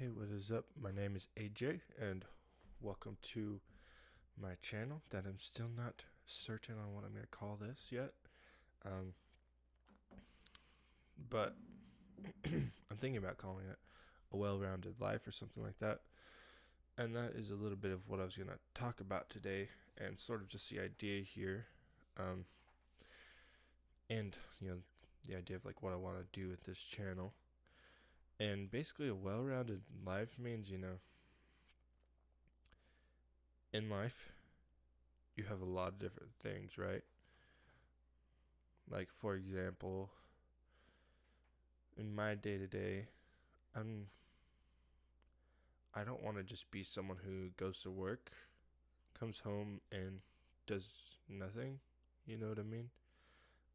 Hey, what is up? My name is AJ, and welcome to my channel that I'm still not certain on what I'm going to call this yet. But I'm thinking about calling it A Well-Rounded Life or something like that. And that is a little bit of what I was going to talk about today, and sort of just the idea here. And, the idea of like what I want to do with this channel. And basically, a well-rounded life means, in life, you have a lot of different things, right? Like, for example, in my day to day, I don't want to just be someone who goes to work, comes home, and does nothing. You know what I mean?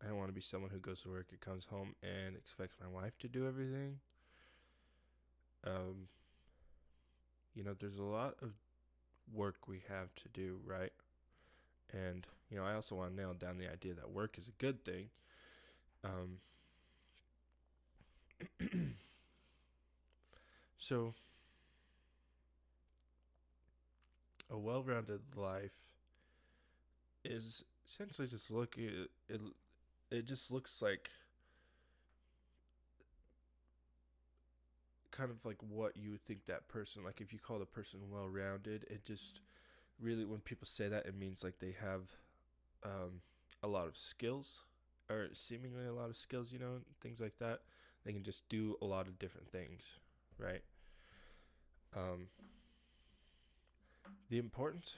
I don't want to be someone who goes to work and comes home and expects my wife to do everything. Um, there's a lot of work we have to do, right? And, I also want to nail down the idea that work is a good thing. So, a well rounded life is essentially just looking at it. It just looks like kind of like what you would think that person, like if you call a person well rounded, it just really, when people say that, it means like they have a lot of skills, or seemingly a lot of skills, things like that. They can just do a lot of different things, right? Um, the importance,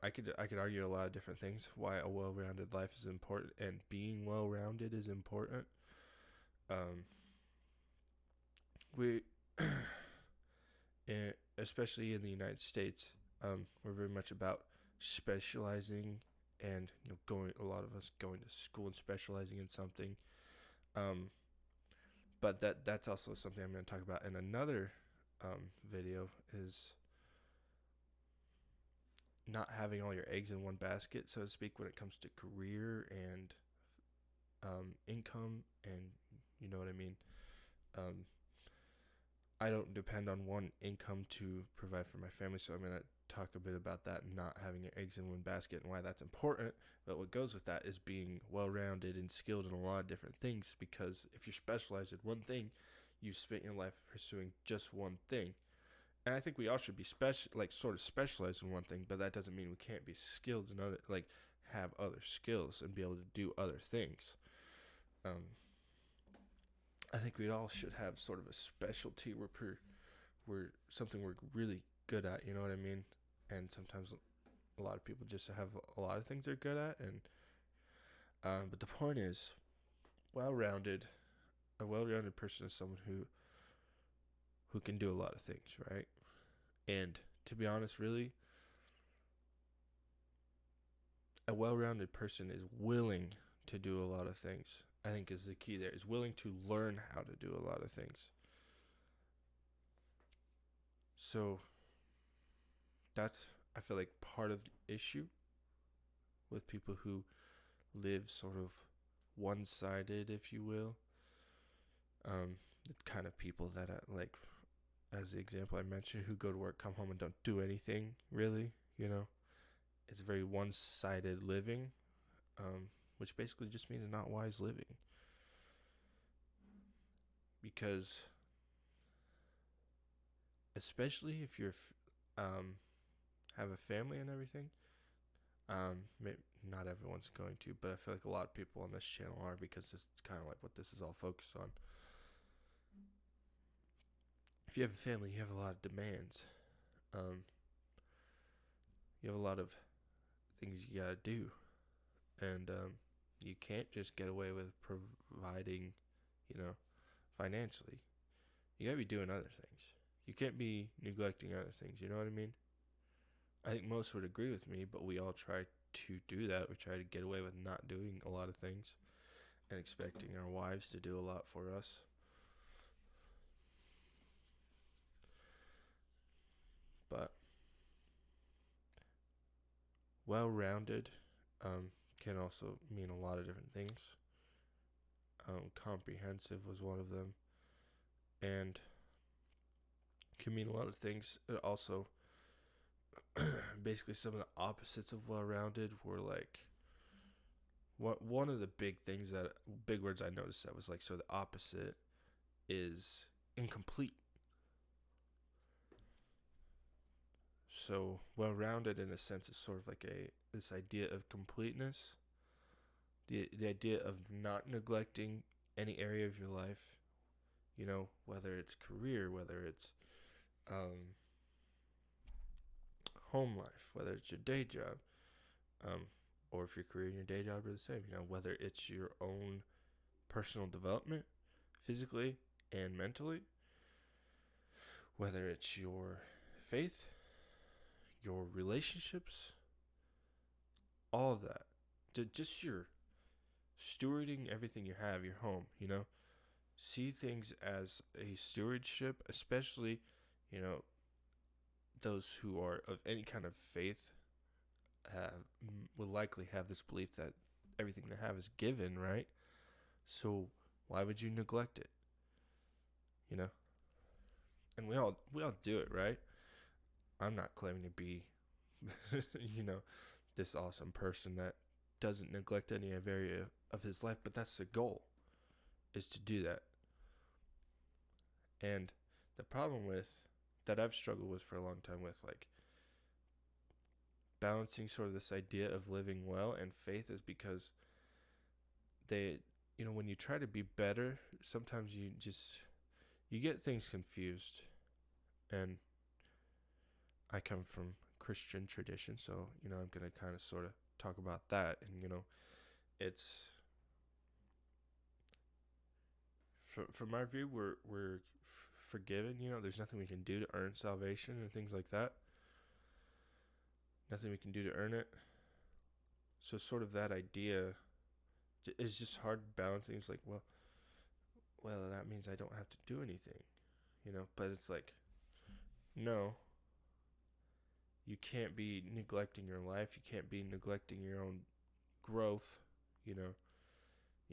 I could argue a lot of different things why a well-rounded life is important, and being well-rounded is important. Um, we, especially in the United States, we're very much about specializing, and a lot of us going to school and specializing in something. But that's also something I'm going to talk about in another video, is not having all your eggs in one basket, so to speak, when it comes to career and income, and you know what I mean. Um, I don't depend on one income to provide for my family, so I'm going to talk a bit about that, not having your eggs in one basket and why that's important. But what goes with that is being well-rounded and skilled in a lot of different things, because if you're specialized in one thing, you've spent your life pursuing just one thing. And I think we all should be sort of specialized in one thing, but that doesn't mean we can't be skilled in other, like have other skills and be able to do other things. I think we all should have sort of a specialty we're something we're really good at. You know what I mean? And sometimes a lot of people just have a lot of things they're good at, and but the point is, well-rounded. A well-rounded person is someone who can do a lot of things, right? And to be honest, really, a well-rounded person is willing to do a lot of things. I think is the key there, is willing to learn how to do a lot of things. So that's, I feel like, part of the issue with people who live sort of one-sided, if you will. The kind of people that like, as the example I mentioned, who go to work, come home, and don't do anything really. It's very one-sided living, which basically just means not wise living. Because especially if you're have a family and everything, maybe not everyone's going to, but I feel like a lot of people on this channel are, because it's kind of like what this is all focused on. If you have a family, you have a lot of demands. You have a lot of things you gotta do, and you can't just get away with providing, financially. You gotta be doing other things. You can't be neglecting other things. You know what I mean? I think most would agree with me, but we all try to do that. We try to get away with not doing a lot of things and expecting our wives to do a lot for us. But well-rounded can also mean a lot of different things. Comprehensive was one of them, and can mean a lot of things. It also, basically, some of the opposites of well-rounded were like, one of the big words I noticed that was like, so the opposite is incomplete. So well-rounded in a sense is sort of like this idea of completeness, the idea of not neglecting any area of your life, whether it's career, whether it's home life, whether it's your day job, or if your career and your day job are the same, whether it's your own personal development, physically and mentally, whether it's your faith, your relationships, all of that. Just your stewarding everything you have, your home, see things as a stewardship, especially, those who are of any kind of faith will likely have this belief that everything they have is given, right? So why would you neglect it? And we all do it, right? I'm not claiming to be, this awesome person that doesn't neglect any area of his life, but that's the goal, is to do that. And the problem that I've struggled with for a long time with, like, balancing sort of this idea of living well and faith is because when you try to be better, sometimes you get things confused. And I come from Christian tradition, so, I'm going to kind of sort of talk about that. And, it's, from my view, we're forgiven. There's nothing we can do to earn salvation and things like that. Nothing we can do to earn it. So sort of that idea is just hard balancing. It's like, well, that means I don't have to do anything, but it's like, no, you can't be neglecting your life. You can't be neglecting your own growth. You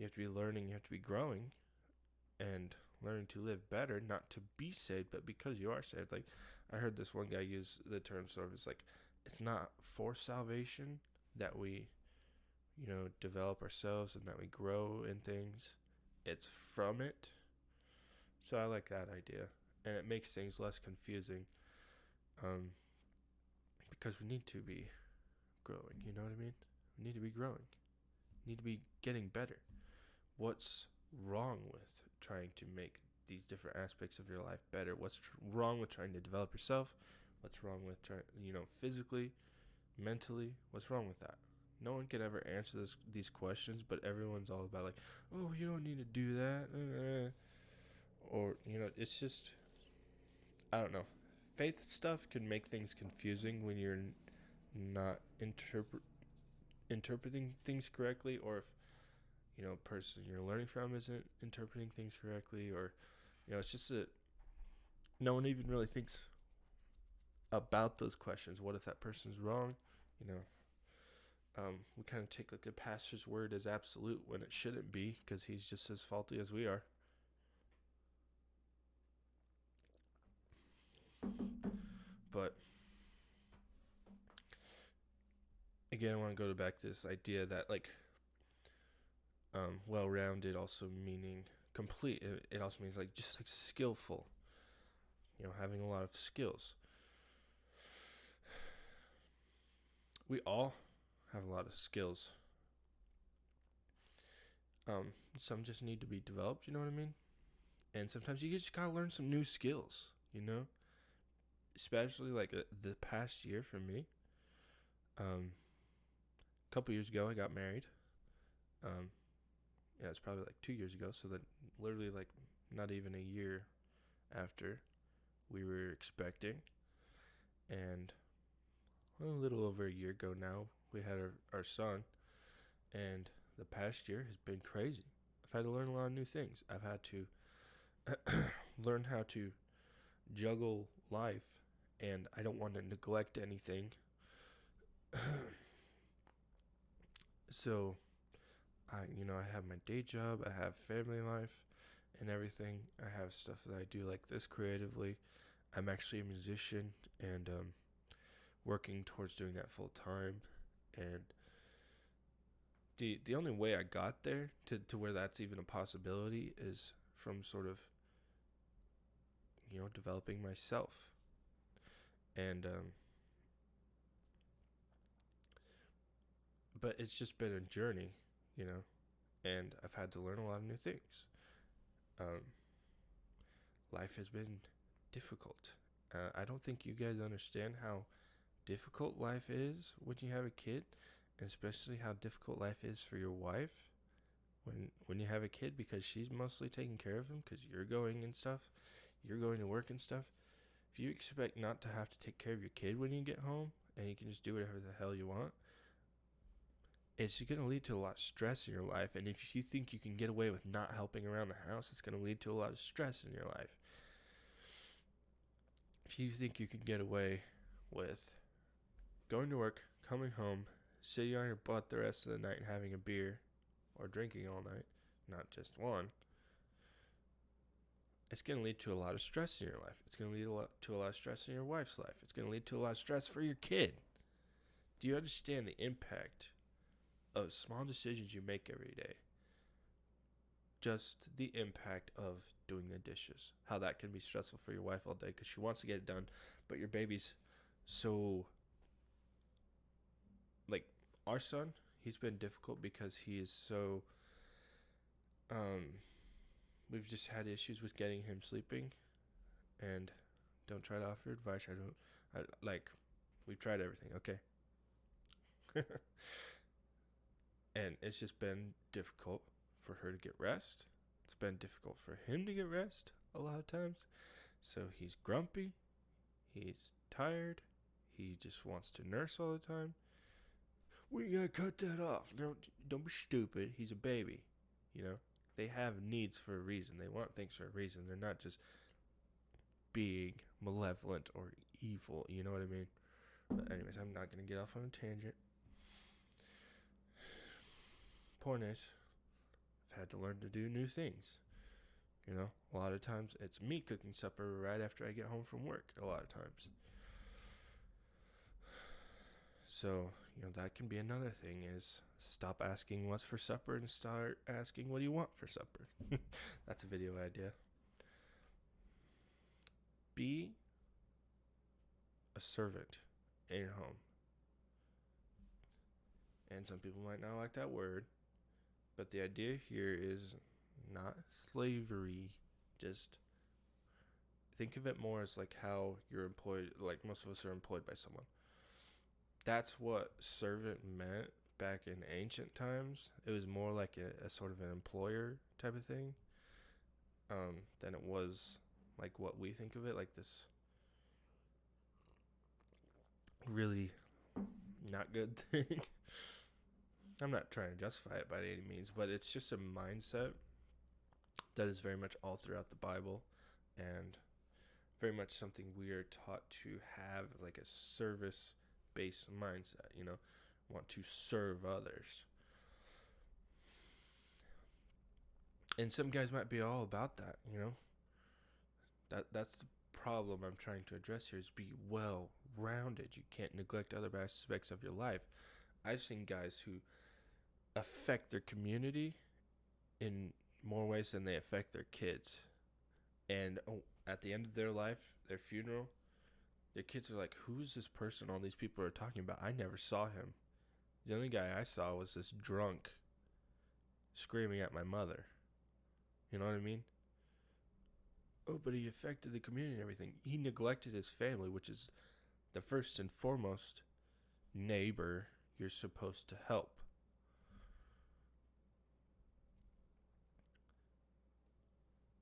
have to be learning, you have to be growing and learning to live better, not to be saved, but because you are saved. Like, I heard this one guy use the term sort of, it's like, it's not for salvation that we, develop ourselves and that we grow in things. It's from it. So I like that idea. And it makes things less confusing. Because we need to be growing, you know what I mean? We need to be growing. We need to be getting better. What's wrong with trying to make these different aspects of your life better? What's wrong with trying to develop yourself? What's wrong with trying, physically, mentally? What's wrong with that? No one can ever answer these questions, but everyone's all about like, oh, you don't need to do that. Or, it's just, I don't know. Faith stuff can make things confusing when you're not interpreting things correctly, or if, a person you're learning from isn't interpreting things correctly, or, it's just that no one even really thinks about those questions. What if that person's wrong? We kind of take like a pastor's word as absolute when it shouldn't be, because he's just as faulty as we are. But again, I want to go back to this idea that like well-rounded also meaning complete. It also means like just like skillful, having a lot of skills. We all have a lot of skills. Some just need to be developed, you know what I mean? And sometimes you just gotta learn some new skills, especially like the past year for me. A couple years ago I got married. It's probably like 2 years ago, so that literally like not even a year after we were expecting. And a little over a year ago now, we had our son. And the past year has been crazy. I've had to learn a lot of new things. I've had to learn how to juggle life, and I don't want to neglect anything. So, I have my day job, I have family life and everything. I have stuff that I do like this creatively. I'm actually a musician, and working towards doing that full time. And the only way I got there to where that's even a possibility is from sort of, developing myself. And but it's just been a journey, and I've had to learn a lot of new things. Um, Life has been difficult. I don't think you guys understand how difficult life is when you have a kid, and especially how difficult life is for your wife when you have a kid, because she's mostly taking care of him because you're going and stuff. You're going to work and stuff. If you expect not to have to take care of your kid when you get home and you can just do whatever the hell you want, it's going to lead to a lot of stress in your life. And if you think you can get away with not helping around the house, it's going to lead to a lot of stress in your life. If you think you can get away with going to work, coming home, sitting on your butt the rest of the night and having a beer or drinking all night, not just one, it's going to lead to a lot of stress in your life. It's going to lead to a lot of stress in your wife's life. It's going to lead to a lot of stress for your kid. Do you understand the impact of small decisions you make every day? Just the impact of doing the dishes. How that can be stressful for your wife all day because she wants to get it done, but your baby's so... Like, our son, he's been difficult because he is so... We've just had issues with getting him sleeping, and don't try to offer advice. We've tried everything, okay? And it's just been difficult for her to get rest. It's been difficult for him to get rest a lot of times. So he's grumpy, he's tired, he just wants to nurse all the time. We gotta cut that off. Don't be stupid. He's a baby, They have needs for a reason. They want things for a reason. They're not just being malevolent or evil. You know what I mean? But anyways, I'm not going to get off on a tangent. Point is, I've had to learn to do new things. A lot of times it's me cooking supper right after I get home from work. A lot of times. So, that can be another thing, is stop asking what's for supper and start asking what do you want for supper. That's a video idea. Be a servant in your home. And some people might not like that word, but the idea here is not slavery. Just think of it more as like how you're employed, like most of us are employed by someone. That's what servant meant back in ancient times. It was more like a sort of an employer type of thing, than it was like what we think of it, like this really not good thing. I'm not trying to justify it by any means, but it's just a mindset that is very much all throughout the Bible, and very much something we are taught to have, like a service-based mindset, want to serve others. And some guys might be all about that, That's the problem I'm trying to address here, is be well-rounded. You can't neglect other aspects of your life. I've seen guys who affect their community in more ways than they affect their kids. And at the end of their life, their funeral, their kids are like, who's this person all these people are talking about? I never saw him. The only guy I saw was this drunk screaming at my mother. You know what I mean? Oh, but he affected the community and everything. He neglected his family, which is the first and foremost neighbor you're supposed to help.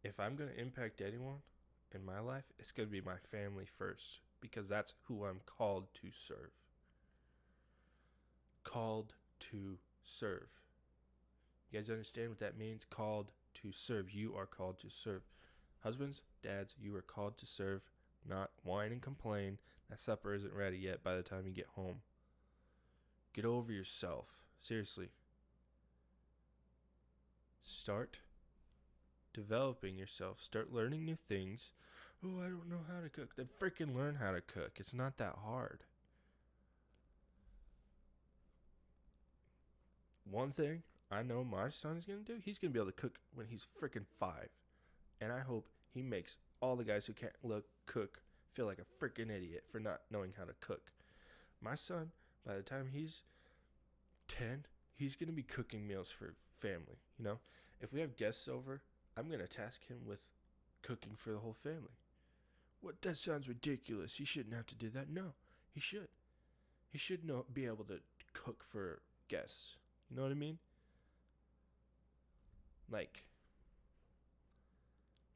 If I'm going to impact anyone in my life, it's going to be my family first, because that's who I'm called to serve. Called to serve. You guys understand what that means? Called to serve. You are called to serve. Husbands, dads, you are called to serve, not whine and complain that supper isn't ready yet by the time you get home. Get over yourself. Seriously. Start developing yourself. Start learning new things. oh, I don't know how to cook. Then freaking learn how to cook. It's not that hard. One thing I know my son is going to do, he's going to be able to cook when he's freaking 5. And I hope he makes all the guys who can't cook feel like a freaking idiot for not knowing how to cook. My son, by the time he's 10, he's going to be cooking meals for family. You know, if we have guests over, I'm going to task him with cooking for the whole family. What? That sounds ridiculous. He shouldn't have to do that. No, he should. He should be able to cook for guests. You know what I mean? Like,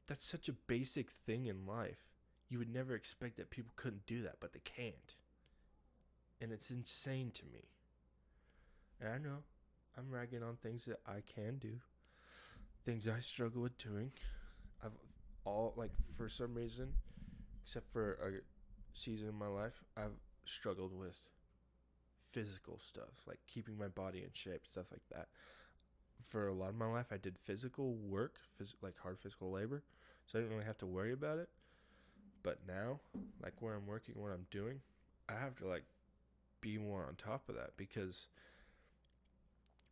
that's such a basic thing in life. You would never expect that people couldn't do that, but they can't. And it's insane to me. And I know I'm ragging on things that I can do, things I struggle with doing. For some reason, except for a season in my life, I've struggled with physical stuff, like keeping my body in shape, stuff like that. For a lot of my life, I did physical work, like hard physical labor, so I didn't really have to worry about it. But now, like where I'm working, what I'm doing, I have to like be more on top of that, because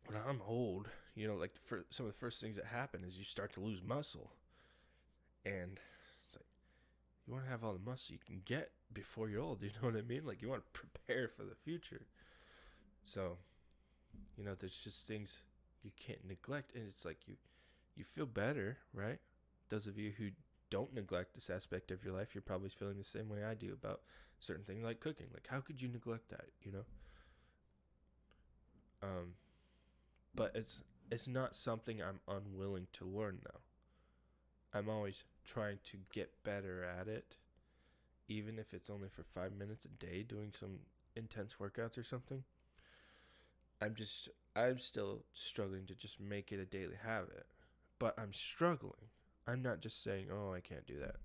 when I'm old, you know, like some of the first things that happen is you start to lose muscle. And it's like, you want to have all the muscle you can get before you're old, you know what I mean? Like, you want to prepare for the future. So, you know, there's just things you can't neglect, and it's like you feel better, right? Those of you who don't neglect this aspect of your life, you're probably feeling the same way I do about certain things like cooking. Like, how could you neglect that, you know? But it's not something I'm unwilling to learn now. I'm always trying to get better at it, even if it's only for 5 minutes a day doing some intense workouts or something. I'm still struggling to just make it a daily habit, but I'm struggling. I'm not just saying, oh, I can't do that.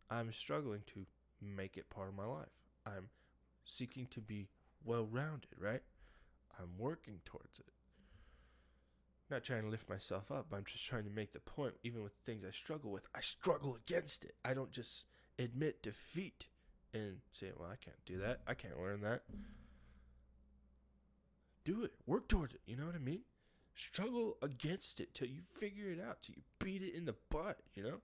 I'm struggling to make it part of my life. I'm seeking to be well-rounded, right? I'm working towards it. Not trying to lift myself up, but I'm just trying to make the point, even with things I struggle with, I struggle against it. I don't just admit defeat and say, well, I can't do that. I can't learn that. Do it. Work towards it. You know what I mean? Struggle against it till you figure it out, till you beat it in the butt, you know?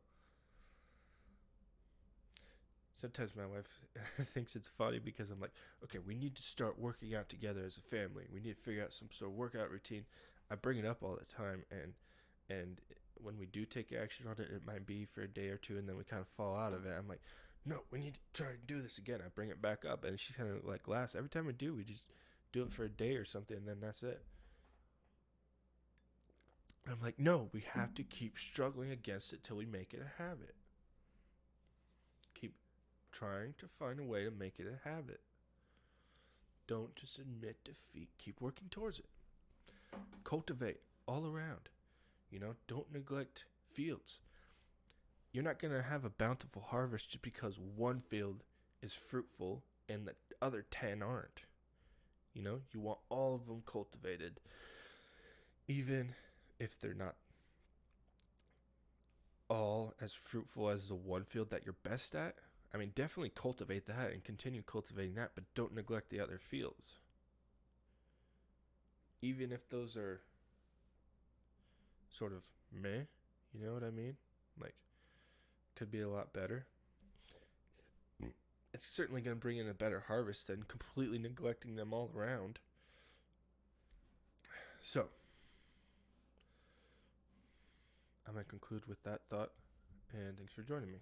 Sometimes my wife thinks it's funny because I'm like, okay, we need to start working out together as a family. We need to figure out some sort of workout routine. I bring it up all the time, and when we do take action on it, it might be for a day or two, and then we kind of fall out of it. I'm like, no, we need to try and do this again. I bring it back up, and she kind of like laughs. Every time we do, we just do it for a day or something, and then that's it. I'm like, no, we have to keep struggling against it till we make it a habit. Keep trying to find a way to make it a habit. Don't just admit defeat. Keep working towards it. Cultivate all around. You know, don't neglect fields. You're not going to have a bountiful harvest just because one field is fruitful and the other 10 aren't. You know, you want all of them cultivated, even if they're not all as fruitful as the one field that you're best at. I mean, definitely cultivate that and continue cultivating that, but don't neglect the other fields. Even if those are sort of meh, you know what I mean? Like, could be a lot better. It's certainly going to bring in a better harvest than completely neglecting them all around. So, I'm going to conclude with that thought, and thanks for joining me.